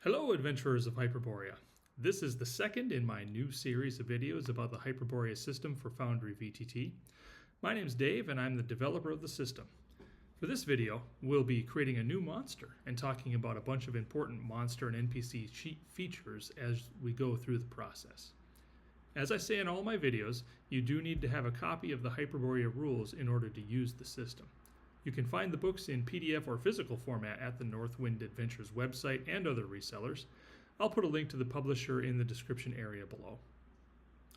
Hello adventurers of Hyperborea. This is the second in my new series of videos about the Hyperborea system for Foundry VTT. My name is Dave and I'm the developer of the system. For this video, we'll be creating a new monster and talking about a bunch of important monster and NPC features as we go through the process. As I say in all my videos, you do need to have a copy of the Hyperborea rules in order to use the system. You can find the books in PDF or physical format at the Northwind Adventures website and other resellers. I'll put a link to the publisher in the description area below.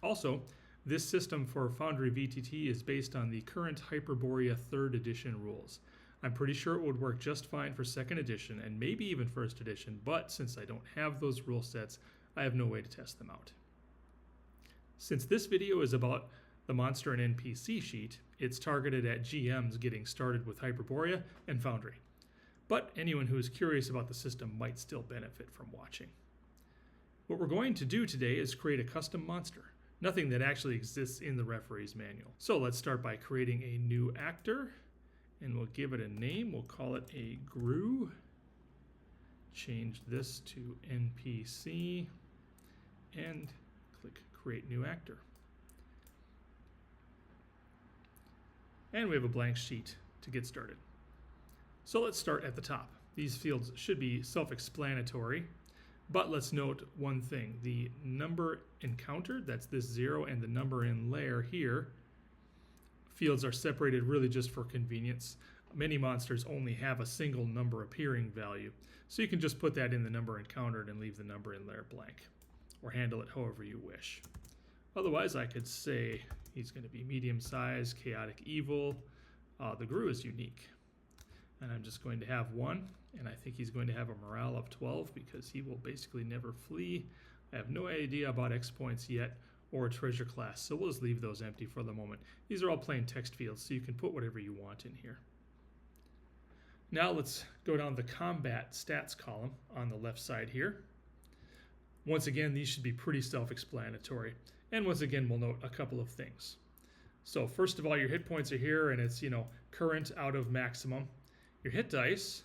Also, this system for Foundry VTT is based on the current Hyperborea 3rd edition rules. I'm pretty sure it would work just fine for 2nd edition and maybe even 1st edition, but since I don't have those rule sets, I have no way to test them out. Since this video is about the monster and NPC sheet, it's targeted at GMs getting started with Hyperborea and Foundry. But anyone who is curious about the system might still benefit from watching. What we're going to do today is create a custom monster, nothing that actually exists in the referee's manual. So let's start by creating a new actor, and we'll give it a name. We'll call it a GRU. Change this to NPC, and click Create New Actor. And we have a blank sheet to get started. So let's start at the top. These fields should be self-explanatory, but let's note one thing. The number encountered, that's this 0, and the number in layer here, fields are separated really just for convenience. Many monsters only have a single number appearing value, so you can just put that in the number encountered and leave the number in layer blank, or handle it however you wish. Otherwise, I could say he's going to be medium size, chaotic evil. The GRU is unique. And I'm just going to have 1, and I think he's going to have a morale of 12 because he will basically never flee. I have no idea about X points yet or treasure class, so we'll just leave those empty for the moment. These are all plain text fields, so you can put whatever you want in here. Now let's go down the combat stats column on the left side here. Once again, these should be pretty self-explanatory. And once again, we'll note a couple of things. So first of all, your hit points are here, and it's, current out of maximum. Your hit dice,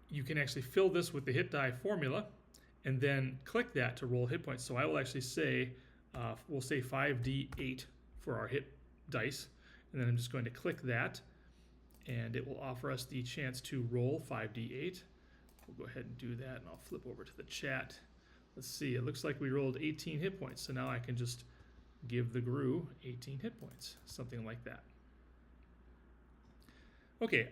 you can actually fill this with the hit die formula, and then click that to roll hit points. So I will actually say, we'll say 5d8 for our hit dice, and then I'm just going to click that, and it will offer us the chance to roll 5d8. We'll go ahead and do that, and I'll flip over to the chat. Let's see, it looks like we rolled 18 hit points, so now I can just give the GRU 18 hit points, something like that. Okay,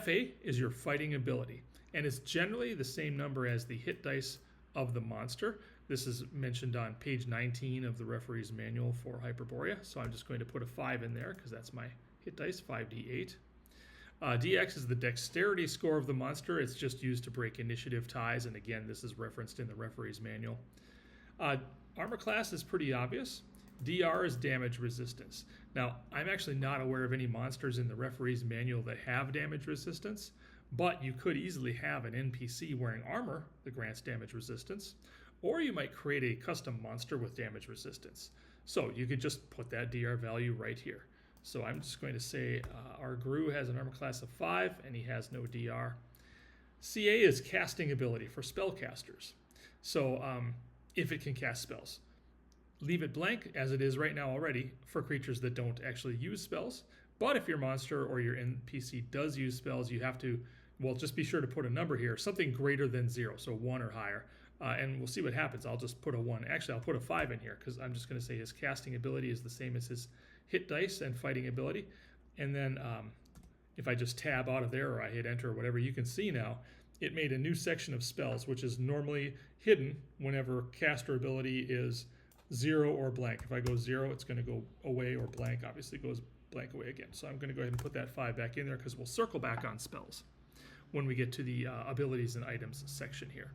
FA is your fighting ability, and it's generally the same number as the hit dice of the monster. This is mentioned on page 19 of the referee's manual for Hyperborea, so I'm just going to put a 5 in there because that's my hit dice, 5d8. DX is the dexterity score of the monster. It's just used to break initiative ties, and again, this is referenced in the referee's manual. Armor class is pretty obvious. DR is damage resistance. Now, I'm actually not aware of any monsters in the referee's manual that have damage resistance, but you could easily have an NPC wearing armor that grants damage resistance, or you might create a custom monster with damage resistance. So you could just put that DR value right here. So I'm just going to say our GRU has an armor class of 5, and he has no DR. CA is casting ability for spellcasters. So if it can cast spells. Leave it blank, as it is right now already, for creatures that don't actually use spells. But if your monster or your NPC does use spells, you have to, well, just be sure to put a number here, something greater than 0, so 1 or higher. And we'll see what happens. I'll just put a 1. Actually, I'll put a 5 in here, because I'm just going to say his casting ability is the same as his hit dice and fighting ability. And then if I just tab out of there or I hit enter or whatever, you can see now it made a new section of spells, which is normally hidden whenever caster ability is 0 or blank. If I go 0, it's going to go away, or blank obviously goes blank away again. So I'm going to go ahead and put that 5 back in there because we'll circle back on spells when we get to the abilities and items section here.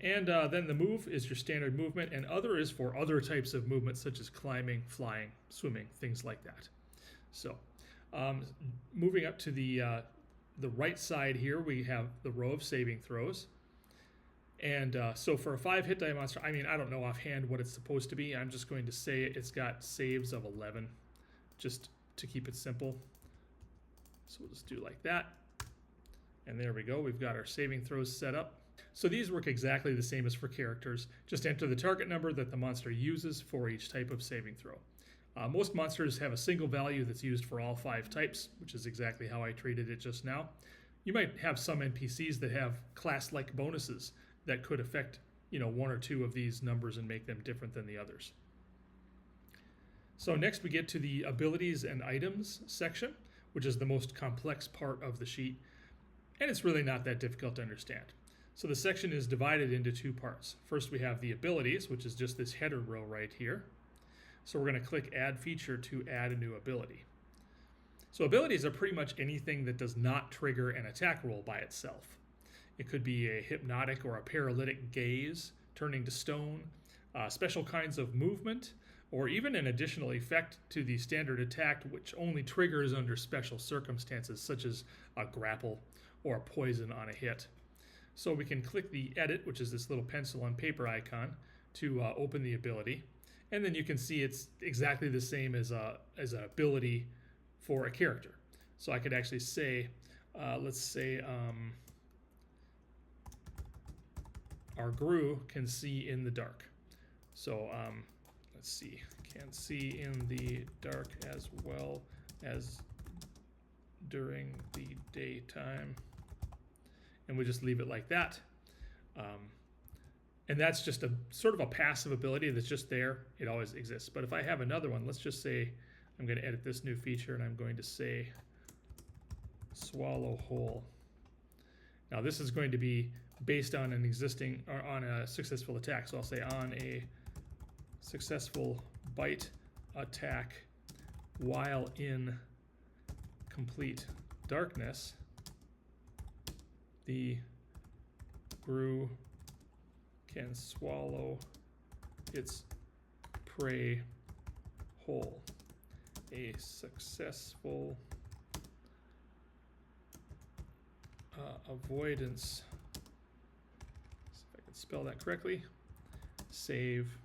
And then the move is your standard movement, and other is for other types of movement such as climbing, flying, swimming, things like that. So moving up to the right side here, we have the row of saving throws. And so for a 5 hit die monster, I don't know offhand what it's supposed to be. I'm just going to say it's got saves of 11, just to keep it simple. So we'll just do like that. And there we go. We've got our saving throws set up. So these work exactly the same as for characters. Just enter the target number that the monster uses for each type of saving throw. Most monsters have a single value that's used for all 5 types, which is exactly how I treated it just now. You might have some NPCs that have class-like bonuses that could affect, 1 or 2 of these numbers and make them different than the others. So next we get to the abilities and items section, which is the most complex part of the sheet, and it's really not that difficult to understand. So the section is divided into 2 parts. First we have the abilities, which is just this header row right here. So we're going to click Add Feature to add a new ability. So abilities are pretty much anything that does not trigger an attack roll by itself. It could be a hypnotic or a paralytic gaze, turning to stone, special kinds of movement, or even an additional effect to the standard attack which only triggers under special circumstances such as a grapple or a poison on a hit. So we can click the Edit, which is this little pencil on paper icon, to open the ability. And then you can see it's exactly the same as an ability for a character. So I could actually say, let's say our Gru can see in the dark. So let's see, can see in the dark as well as during the daytime. And we just leave it like that. And that's just a sort of a passive ability that's just there. It always exists. But if I have another one, let's just say I'm going to edit this new feature and I'm going to say swallow whole. Now this is going to be based on an existing or on a successful attack. So I'll say on a successful bite attack while in complete darkness, the Gru can swallow its prey whole. A successful avoidance, see if I can spell that correctly, save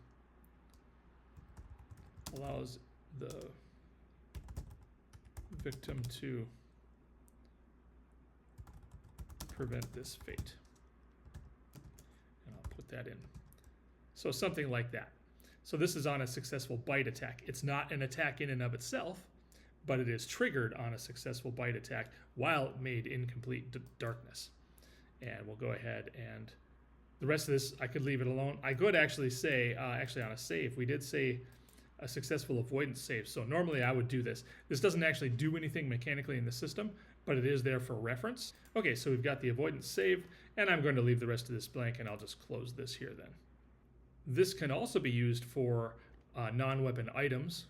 allows the victim to prevent this fate. And I'll put that in. So something like that. So this is on a successful bite attack. It's not an attack in and of itself, but it is triggered on a successful bite attack while made in complete darkness. And we'll go ahead and the rest of this, I could leave it alone. I could actually say, actually on a save, we did say a successful avoidance save. So normally I would do this. This doesn't actually do anything mechanically in the system, but it is there for reference. Okay, so we've got the avoidance save, and I'm going to leave the rest of this blank, and I'll just close this here then. This can also be used for non-weapon items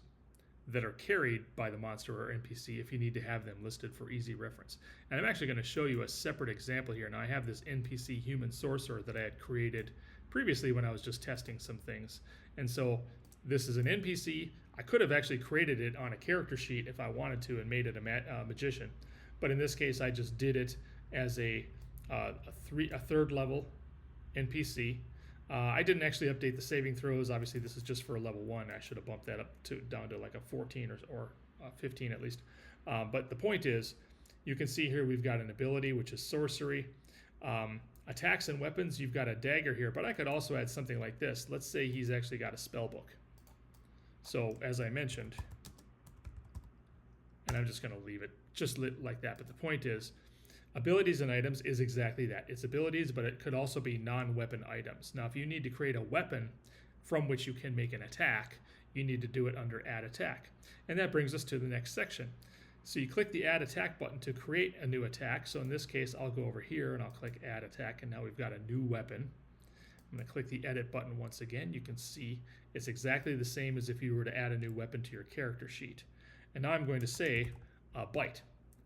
that are carried by the monster or NPC if you need to have them listed for easy reference. And I'm actually going to show you a separate example here. Now I have this NPC human sorcerer that I had created previously when I was just testing some things. And so this is an NPC. I could have actually created it on a character sheet if I wanted to and made it a magician. But in this case, I just did it as a third level NPC. I didn't actually update the saving throws. Obviously, this is just for a level 1. I should have bumped that up down to like a 14 or 15 at least. But the point is, you can see here we've got an ability, which is sorcery. Attacks and weapons, you've got a dagger here, but I could also add something like this. Let's say he's actually got a spell book. So as I mentioned, and I'm just going to leave it just lit like that. But the point is, abilities and items is exactly that. It's abilities, but it could also be non-weapon items. Now, if you need to create a weapon from which you can make an attack, you need to do it under Add Attack. And that brings us to the next section. So you click the Add Attack button to create a new attack. So in this case, I'll go over here and I'll click Add Attack, and now we've got a new weapon. I'm going to click the Edit button once again. You can see it's exactly the same as if you were to add a new weapon to your character sheet. And now I'm going to say Bite,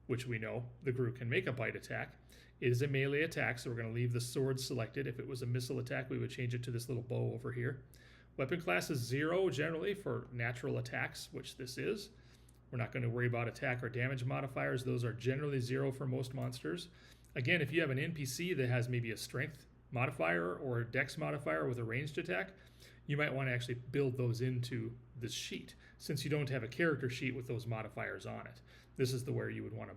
which we know the Gru can make a bite attack. It is a melee attack, so we're going to leave the sword selected. If it was a missile attack, we would change it to this little bow over here. Weapon class is 0 generally for natural attacks, which this is. We're not going to worry about attack or damage modifiers. Those are generally 0 for most monsters. Again, if you have an NPC that has maybe a strength modifier or a dex modifier with a ranged attack, you might want to actually build those into this sheet, since you don't have a character sheet with those modifiers on it. This is where you would want to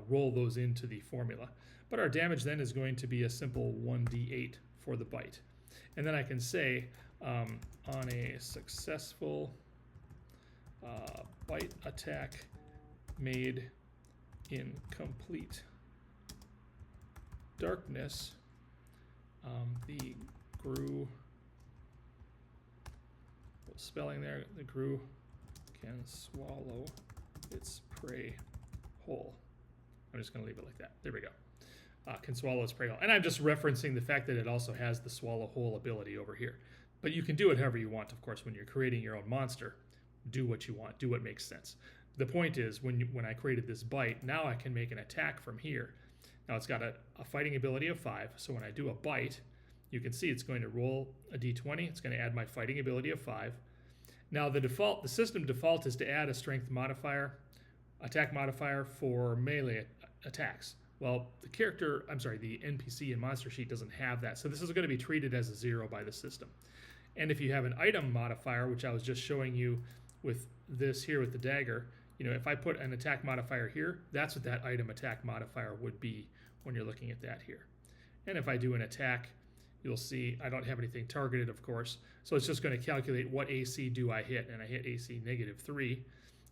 roll those into the formula. But our damage then is going to be a simple 1d8 for the bite. And then I can say on a successful bite attack made in complete darkness, the grue, spelling there, the grue can swallow its prey whole. I'm just going to leave it like that. There we go. Can swallow its prey whole. And I'm just referencing the fact that it also has the swallow whole ability over here. But you can do it however you want, of course, when you're creating your own monster. Do what you want. Do what makes sense. The point is, when I created this bite, now I can make an attack from here. Now it's got a fighting ability of 5, so when I do a bite, you can see it's going to roll a d20. It's going to add my fighting ability of 5. Now the system default is to add a strength modifier, attack modifier for melee attacks. Well, the NPC and monster sheet doesn't have that, so this is going to be treated as a 0 by the system. And if you have an item modifier, which I was just showing you with this here with the dagger, if I put an attack modifier here, that's what that item attack modifier would be when you're looking at that here. And if I do an attack, you'll see I don't have anything targeted, of course, so it's just going to calculate what AC do I hit, and I hit AC -3,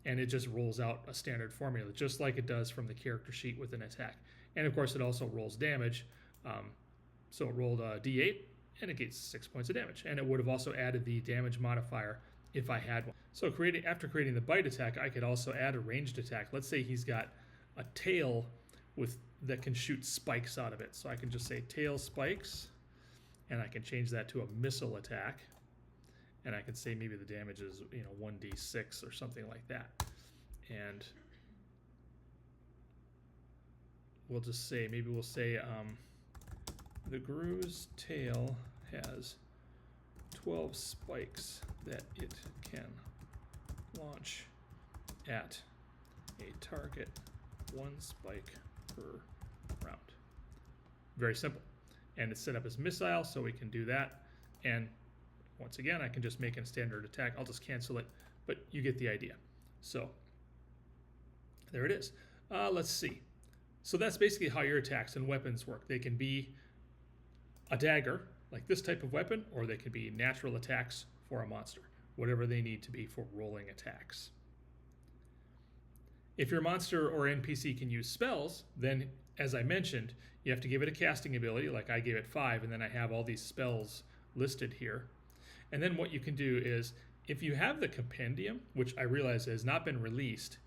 and it just rolls out a standard formula, just like it does from the character sheet with an attack. And of course, it also rolls damage, so it rolled a d8, and it gets 6 points of damage, and it would have also added the damage modifier if I had one. So after creating the bite attack, I could also add a ranged attack. Let's say he's got a tail that can shoot spikes out of it. So I can just say tail spikes, and I can change that to a missile attack. And I can say maybe the damage is 1d6 or something like that. And we'll just say, we'll say the grue's tail has 12 spikes that it can launch at a target, 1 spike per round. Very simple. And it's set up as missile, so we can do that. And once again, I can just make a standard attack. I'll just cancel it, but you get the idea. So there it is. Let's see. So that's basically how your attacks and weapons work. They can be a dagger, like this type of weapon, or they could be natural attacks for a monster, whatever they need to be for rolling attacks. If your monster or NPC can use spells, then, as I mentioned, you have to give it a casting ability, like I gave it 5, and then I have all these spells listed here. And then what you can do is, if you have the compendium, which I realize has not been released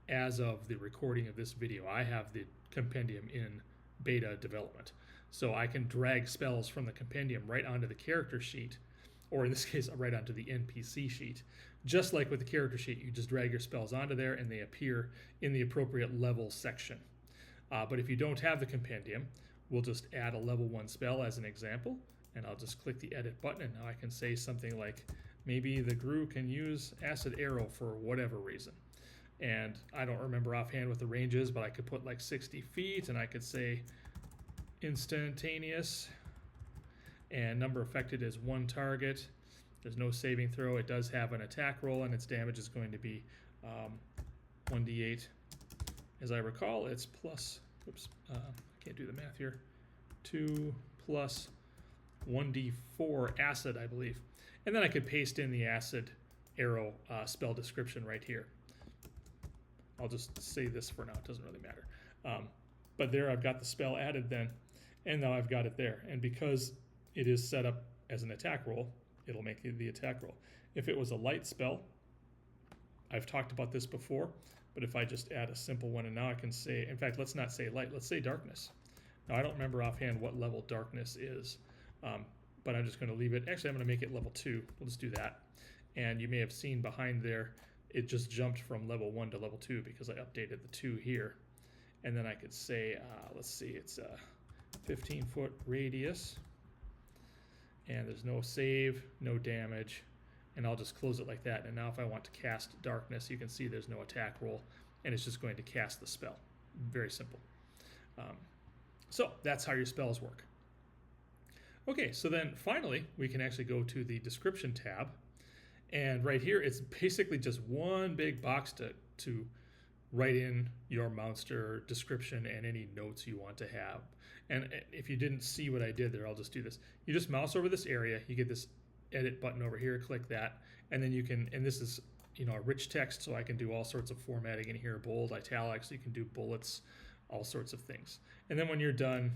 as of the recording of this video, I have the compendium in beta development. So I can drag spells from the compendium right onto the character sheet, or in this case, right onto the NPC sheet. Just like with the character sheet, you just drag your spells onto there and they appear in the appropriate level section. But if you don't have the compendium, we'll just add a level 1 spell as an example, and I'll just click the edit button, and now I can say something like, maybe the grue can use acid arrow for whatever reason. And I don't remember offhand what the range is, but I could put like 60 feet, and I could say instantaneous, and number affected is 1 target. There's no saving throw. It does have an attack roll, and its damage is going to be 1d8. As I recall, it's plus, I can't do the math here, 2 plus 1d4 acid, I believe. And then I could paste in the acid arrow spell description right here. I'll just say this for now, it doesn't really matter. But there I've got the spell added then, and now I've got it there. And because it is set up as an attack roll, it'll make the attack roll. If it was a light spell, I've talked about this before, but if I just add a simple one, and now I can say, in fact, let's not say light, let's say darkness. Now I don't remember offhand what level darkness is, but I'm just going to leave it. Actually, I'm going to make it level 2. We'll just do that. And you may have seen behind there, it just jumped from level 1 to level 2 because I updated the 2 here. And then I could say, let's see, it's a 15-foot radius, and there's no save, no damage, and I'll just close it like that. And now if I want to cast darkness, you can see there's no attack roll, and it's just going to cast the spell. Very simple. So that's how your spells work. Okay, so then finally, we can actually go to the description tab, and right here, it's basically just one big box to write in your monster description and any notes you want to have. And if you didn't see what I did there, I'll just do this. You just mouse over this area, you get this edit button over here, click that, and then you can, and this is, you know, a rich text, so I can do all sorts of formatting in here, bold, italics, you can do bullets, all sorts of things. And then when you're done,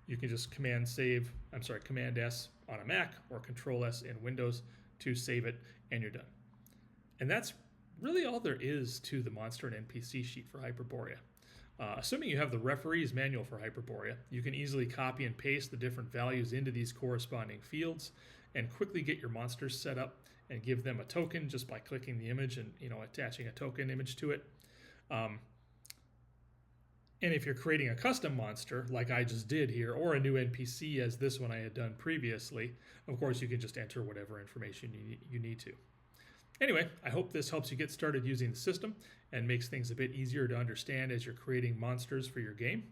you can just Command S on a Mac or Control S in Windows to save it, and you're done. And that's really all there is to the monster and NPC sheet for Hyperborea. Assuming you have the referee's manual for Hyperborea, you can easily copy and paste the different values into these corresponding fields and quickly get your monsters set up and give them a token just by clicking the image and, you know, attaching a token image to it. And if you're creating a custom monster, like I just did here, or a new NPC as this one I had done previously, of course you can just enter whatever information you need to. Anyway, I hope this helps you get started using the system and makes things a bit easier to understand as you're creating monsters for your game.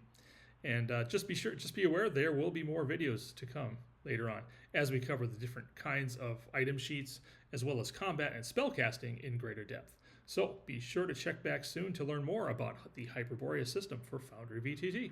And just be aware there will be more videos to come later on as we cover the different kinds of item sheets as well as combat and spellcasting in greater depth. So be sure to check back soon to learn more about the Hyperborea system for Foundry VTT.